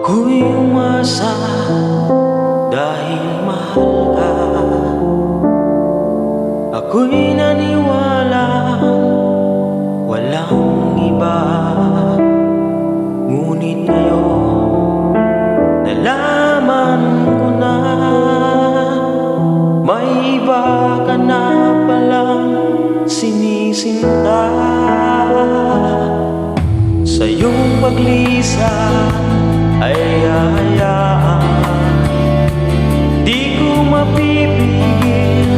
Ako'y umasa dahil mahal ka. Ako'y naniwala walang iba. Ngunit ngayon nalaman ko na may iba ka na palang sinisinta. Sa iyong paglisa ay hahayaan, di ko mapipigil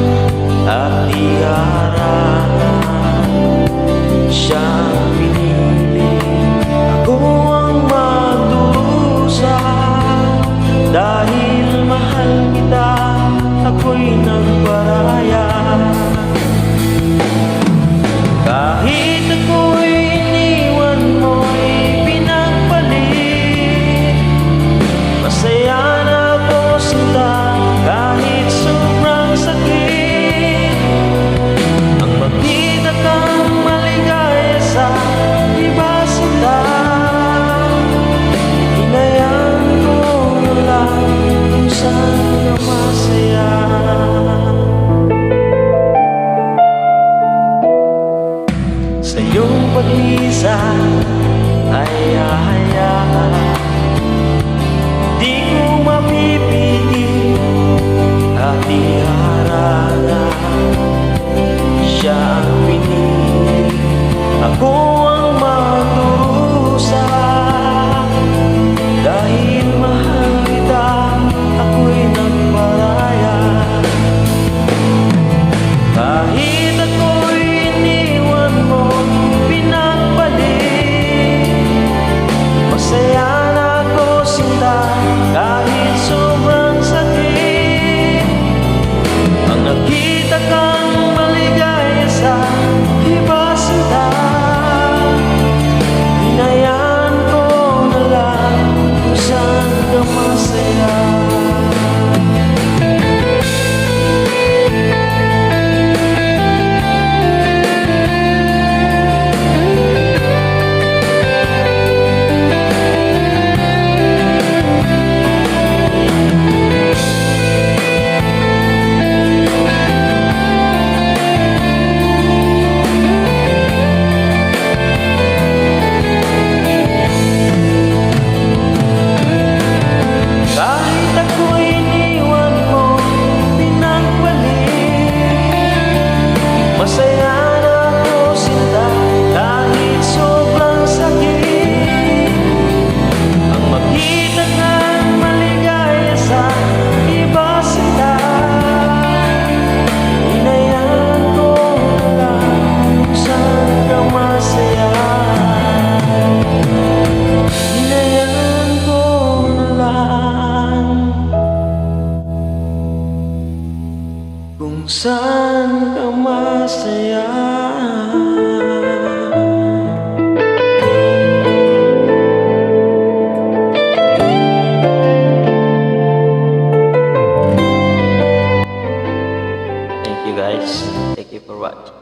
at iharangan. Siyang pinili, ako ang magdurusa. Dahil mahal kita, ako'y nagparaya. Kahit ako'y iniwan mo'y pinagpalit, masaya na ako sila kahit sobrang sakit. Ang makita kang maligaya sa iba sila, hinayaan ko na lang kung saan ka masaya. Sa iyong paglisa ay hahayaan, di ko mapipigil at iharangan. Siya ang pinili, ako ang magdurusa. Dahil mahal kita, ako'y nagparaya. Kahit ako'y iniwan mo, pinagpalit, masaya na ako sinta kahit sobrang sakit. Ang nakita kang maligaya sa iba sila, hinayaan ko na lang kung saan ka masaya. Kahit ako'y iniwan mo, pinagpalit, masaya na ako sinta kahit sobrang sakit. Ang makita kang maligaya sa iba sila, hinayaan ko na lang kung saan ka masaya. Hinayaan ko na lang kung saan ka masaya. Thank you guys. Thank you for watching.